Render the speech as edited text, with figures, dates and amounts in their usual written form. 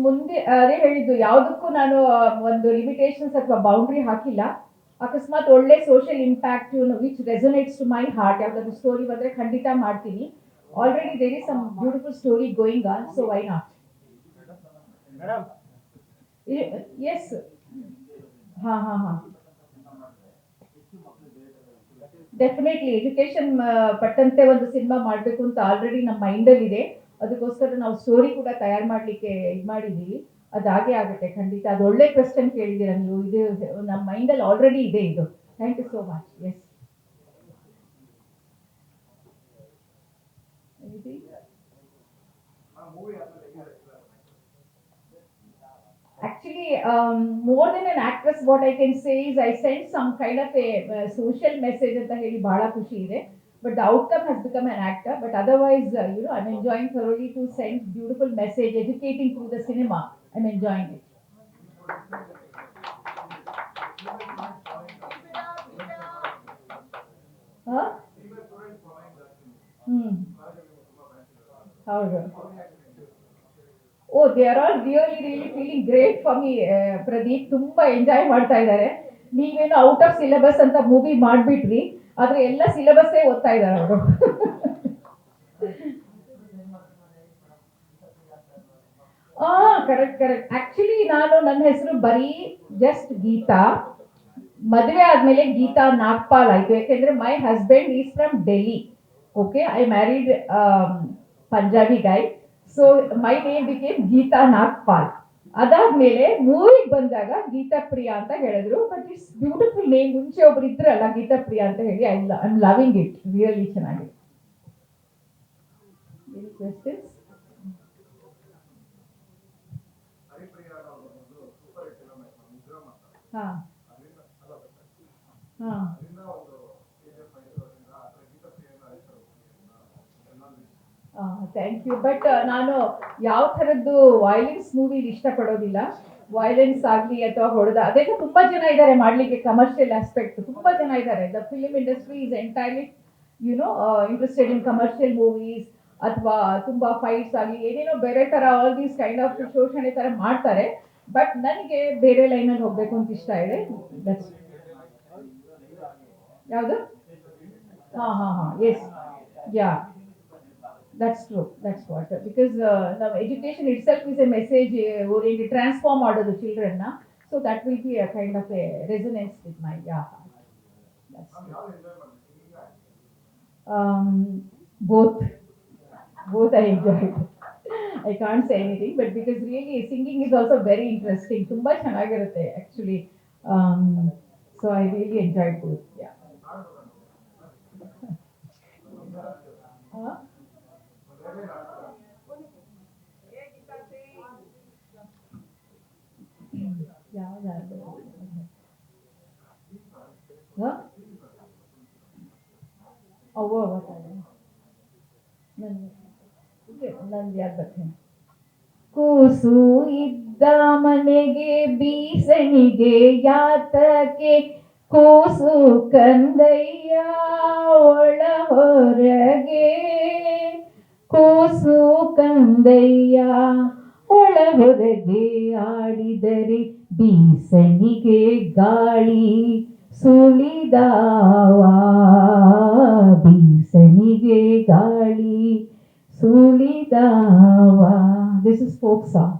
ಮುಂದೆ ಅದೇ ಹೇಳಿದ್ದು, ಯಾವುದಕ್ಕೂ ನಾನು ಒಂದು ಲಿಮಿಟೇಷನ್ಸ್ ಅಥವಾ ಬೌಂಡ್ರಿ ಹಾಕಿಲ್ಲ. ಅಕಸ್ಮಾತ್ ಒಳ್ಳೆ social impact which resonates to my heart ಯಾವ್ದಾದ್ರು ಸ್ಟೋರಿ ಬಂದ್ರೆ ಖಂಡಿತ ಮಾಡ್ತೀನಿ. Already there is some beautiful story going on, so why not. Yes. ಹಾ ಹಾ ಹಾ, ಡೆಫಿನೆಟ್ಲಿ ಎಜುಕೇಶನ್ ಪಟ್ಟಂತೆ ಒಂದು ಸಿನಿಮಾ ಮಾಡಬೇಕು ಅಂತ ಆಲ್ರೆಡಿ ನಮ್ಮ ಮೈಂಡಲ್ಲಿ ಇದೆ. ಅದಕ್ಕೋಸ್ಕರ ನಾವು ಸ್ಟೋರಿ ಕೂಡ ತಯಾರು ಮಾಡಲಿಕ್ಕೆ ಇದು ಮಾಡಿದ್ದೀವಿ. ಅದಾಗೆ ಆಗುತ್ತೆ ಖಂಡಿತ. ಅದು ಒಳ್ಳೆ ಕ್ವೆಶ್ಚನ್ ಕೇಳಿದ್ದೀರಾ ನೀವು. ಇದು ನಮ್ಮ ಮೈಂಡಲ್ಲಿ ಆಲ್ರೆಡಿ ಇದೆ ಇದು. Thank you so much. Yes. Actually, more than an actress, what I can say is I sent some kind of a social message ಅಂತ ಹೇಳಿ ಬಹಳ ಖುಷಿ ಇದೆ. But the outcome has become an actor. But otherwise, I'm enjoying thoroughly to send beautiful message, educating through the cinema. I'm enjoying it. Huh? ಹೌದು. Oh, they are all really feeling great for me. Pradeep ತುಂಬಾ enjoy ಮಾಡ್ತಾ ಇದ್ದಾರೆ. ನೀವೇನು out of syllabus ಅಂತ movie ಮಾಡ್ಬಿಟ್ರಿ, ಆದ್ರೆ ಎಲ್ಲ ಸಿಲೆಬಸ್ಸೇ ಓದ್ತಾ ಇದ್ದಾರೆ ಅವರು. Correct correct. ಆಕ್ಚುಲಿ ನನ್ನ ಹೆಸರು ಬರೀ ಜಸ್ಟ್ ಗೀತಾ. ಮದುವೆ ಆದ್ಮೇಲೆ ಗೀತಾ ನಾಗ್ಪಾಲ್ ಆಯ್ತು. ಯಾಕೆಂದ್ರೆ my husband is from Delhi. Okay, I married Punjabi guy. So my name became Geeta Nagpal. ಅದಾದ್ಮೇಲೆ ಮೂವಿಗೆ ಬಂದಾಗ ಗೀತಾ ಪ್ರಿಯಾ ಅಂತ ಹೇಳಿದ್ರು. But it's beautiful name. ಮುಂಚೆ ಒಬ್ರು ಇದ್ರಲ್ಲ ಗೀತಾ ಪ್ರಿಯಾ ಅಂತ ಹೇಳಿ, I am loving it. Really ಚೆನ್ನಾಗಿದೆ. Any questions? ಹಾ ಹಾ, ಥ್ಯಾಂಕ್ ಯು. ಬಟ್ ನಾನು ಯಾವ ಥರದ್ದು ವೈಲೆನ್ಸ್ ಮೂವಿ ಇಷ್ಟಪಡೋದಿಲ್ಲ. ವೈಲೆನ್ಸ್ ಆಗಲಿ ಅಥವಾ ಹೊಡೆದ, ಅದಕ್ಕೆ ತುಂಬಾ ಜನ ಇದ್ದಾರೆ ಮಾಡಲಿಕ್ಕೆ. ಕಮರ್ಷಿಯಲ್ ಆಸ್ಪೆಕ್ಟ್ ತುಂಬಾ ಜನ ಇದ್ದಾರೆ. The film industry is entirely interested in commercial movies, ಅಥವಾ ತುಂಬಾ ಫೈಟ್ಸ್ ಆಗಲಿ ಏನೇನೋ ಬೇರೆ ತರ ಆಲ್ ದೀಸ್ ಕೈಂಡ್ ಆಫ್ ಶೋಷಣೆ ತರ ಮಾಡ್ತಾರೆ. ಬಟ್ ನನಗೆ ಬೇರೆ ಲೈನಲ್ಲಿ ಹೋಗ್ಬೇಕು ಅಂತ ಇಷ್ಟ ಇದೆ. ಯಾವುದು? ಹಾ ಹಾ ಹಾ, yes, yeah, that's true. That's what. Because the education itself is a message oriented, transform ಮಾಡೋದು children na. So that will be a kind of a resonance with my heart. That's true. Both. Both I enjoyed. I can't say anything, but because really singing is also very interesting. ತುಂಬಾ ಚೆನ್ನಾಗಿರುತ್ತೆ actually. So I really enjoyed both. Yeah. Huh? ಯಾವ್ದಾದ್ರು? ಅವ್ವ ನಂದು ಯಾರು ಬರ್ತೀನಿ. ಕೂಸು ಇದ್ದ ಮನೆಗೆ ಬೀಸಣಿಗೆ ಯಾತಕ್ಕೆ, ಕೂಸು ಕಂದಯ್ಯ ಒಳ ಹೊರಗೆ, ಕೂಸು ಕಂದಯ್ಯ ಒಳ ಹೊರಗೆ ಆಡಿದರೆ ಬೀಸಣಿಗೆ ಗಾಳಿ ಸುಳಿದಾವ, ಬೀಸಣಿಗೆ ಗಾಳಿ ಸುಳಿದಾವ. This is folk song.